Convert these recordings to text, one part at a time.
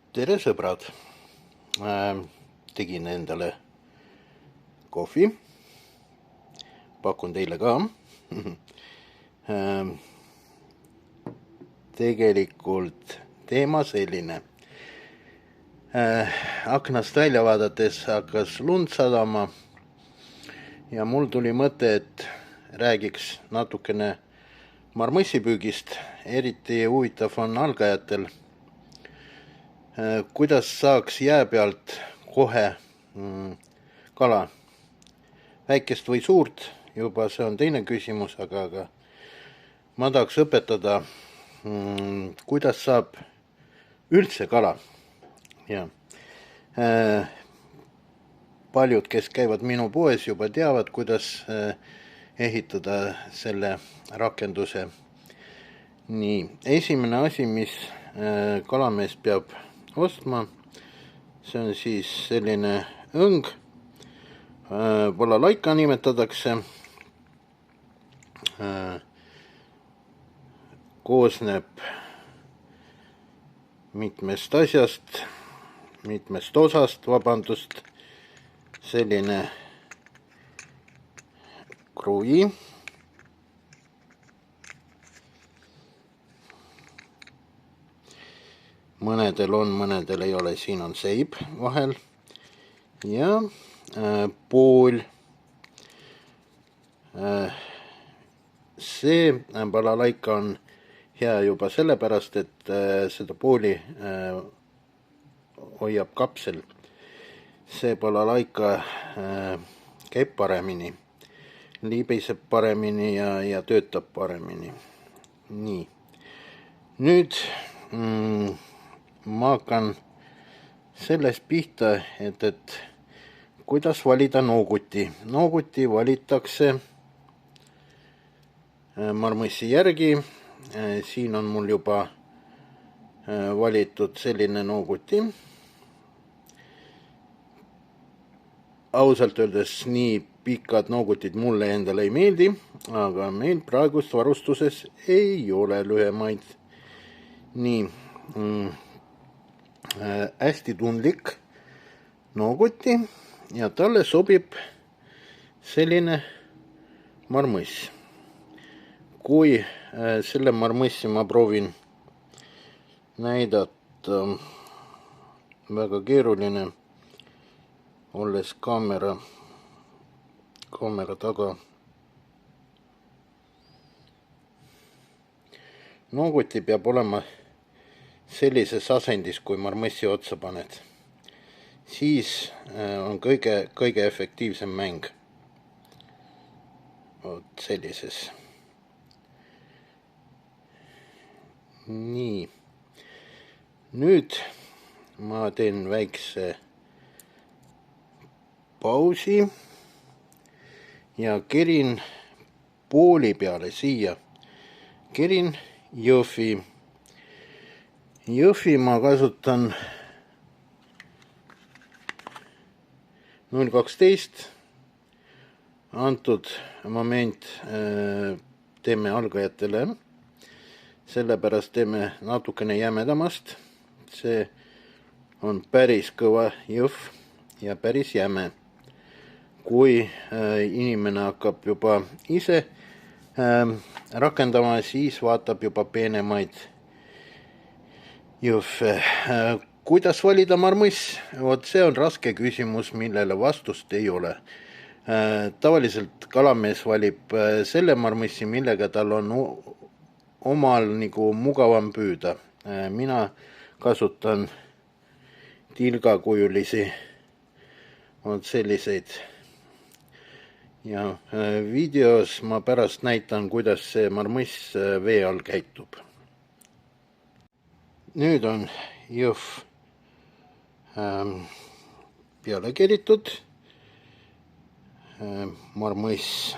Tere sõbrad, tegin endale kohvi, pakun teile ka. Tegelikult teema selline. Aknast välja vaadates hakkas lund sadama ja mul tuli mõte, et räägiks natukene marmossipüügist. Eriti huvitav on algajatel, kuidas saaks jää pealt kohe kala, väikest või suurt, juba see on teine küsimus, aga ma tahaks õpetada, kuidas saab üldse kala. Ja paljud, kes käivad minu poes, juba teavad, kuidas ehitada selle rakenduse. Nii, esimene asi, mis kalamees peab ostma, see on siis selline õng, balalaika nimetatakse, koosneb mitmest asjast, mitmest osast, selline kruvi, mõnedel on, mõnedel ei ole, siin on seib vahel ja pool. See balalaika on hea juba sellepärast, et seda pooli hoiab kapsel. See balalaika käib paremini, libiseb paremini ja töötab paremini. Nii, nüüd ma hakkan sellest pihta, et kuidas valida nooguti. Nooguti valitakse marmossi järgi. Siin on mul juba valitud selline nooguti. Ausalt öeldes nii pikad noogutid mulle endale ei meeldi, aga meil praegust varustuses ei ole lühemaid. Nii, hästi tundlik nooguti ja talle sobib selline marmoss. Kui selle marmossi ma proovin näidata, väga keeruline, olles kaamera taga. Nooguti peab olema sellises asendis, kui marmossi otsa paned. Siis on kõige efektiivsem mäng. Vot sellises. Nii. Nüüd ma teen väikse pausi ja kerin pooli peale siia. Kerin Jõhvi. Jõhvi ma kasutan 0,12. Antud moment teeme algajatele, sellepärast teeme natukene jämedamast. See on päris kõva jõhv ja päris jäme. Kui inimene hakkab juba ise rakendama, siis vaatab juba peenemaid jõhve. Kuidas valida marmoss? Vot see on raske küsimus, millele vastust ei ole. Tavaliselt kalamees valib selle marmossi, millega tal on omal nagu mugavam püüda. Mina kasutan tilgakujulisi, vot selliseid. Ja videos ma pärast näitan, kuidas see marmoss vee all käitub. Nüüd on jõhv peale keritud, marmoss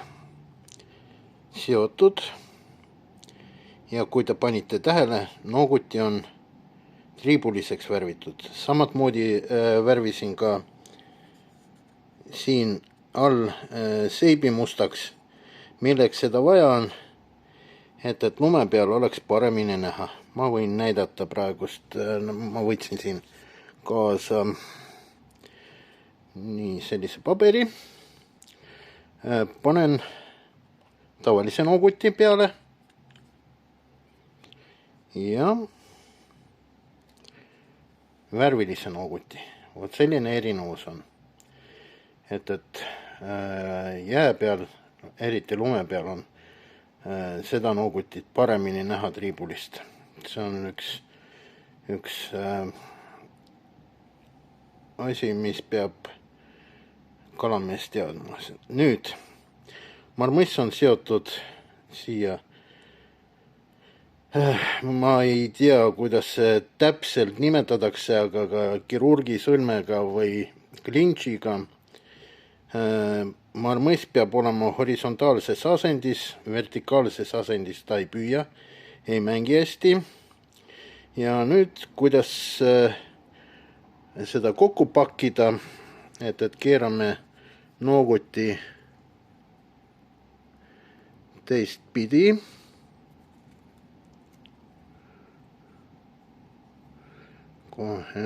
seotud ja kui te panite tähele, nooguti on triibuliseks värvitud. Samatmoodi värvisin ka siin all seibi mustaks, milleks seda vaja on, et lume peal oleks paremini näha. Ma võin näidata praegust, ma võtsin siin kaasa nii sellise paberi, panen tavalise nooguti peale ja värvilise nooguti. Vot selline erinevus on, et jää peal, eriti lume peal on seda noogutit paremini näha triibulist. See on üks asi, mis peab kalamees teadma. Nüüd, marmõss on seotud siia. Ma ei tea, kuidas see täpselt nimetatakse, aga ka kirurgisõlmega või klinčiga. Marmõss peab olema horisontaalses asendis, vertikaalses asendis ta ei püüa, ei mängi hästi. Ja nüüd, kuidas seda kokku pakkida, et keerame nooguti teistpidi. Kohe.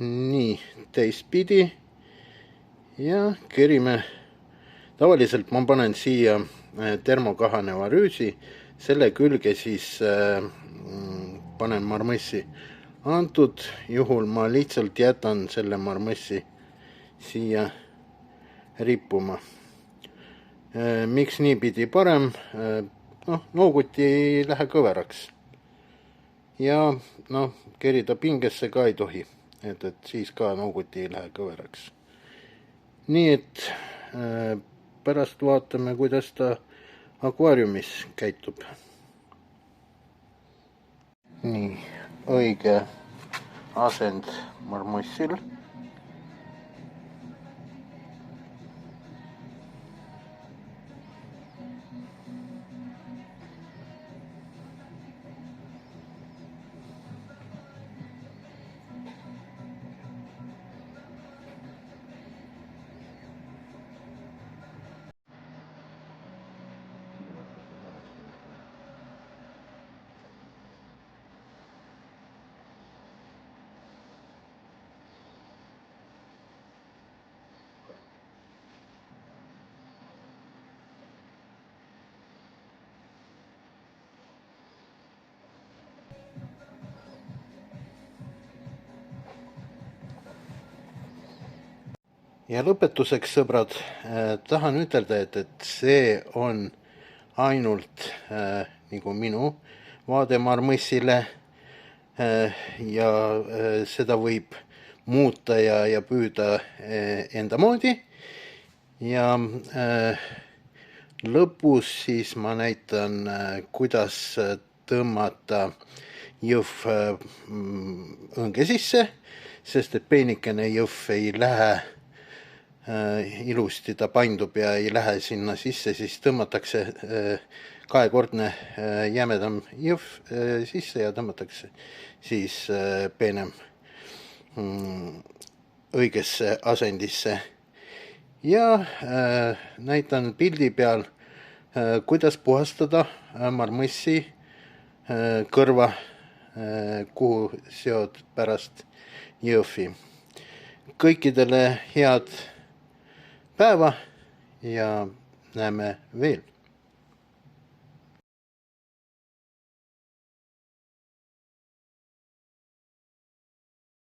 Nii, teistpidi ja kerime. Tavaliselt ma panen siia termokahaneva rüüsi, selle külge siis panen marmõssi. Antud juhul ma lihtsalt jätan selle marmõssi siia rippuma. Miks niipidi parem? Nooguti ei lähe kõveraks. Ja kerida pingesse ka ei tohi, et siis ka nooguti ei lähe kõveraks. Nii et pärast vaatame, kuidas ta akvaariumis käitub. Nii, õige asend marmõssil. Ja lõpetuseks, sõbrad, tahan ütelda, et see on ainult nagu minu vaade marmõssile ja seda võib muuta ja püüda enda moodi. Ja lõpus siis ma näitan, kuidas tõmmata jõhv õnge sisse, sest et peenikene jõhv ei lähe ilusti, ta paindub ja ei lähe sinna sisse, siis tõmmatakse kahekordne jämedam jõhv sisse ja tõmmatakse siis peenem õigesse asendisse. Ja näitan pildi peal, kuidas puhastada marmõssi kõrva, kuhu seod pärast jõhvi. Kõikidele head päeva ja näeme veel.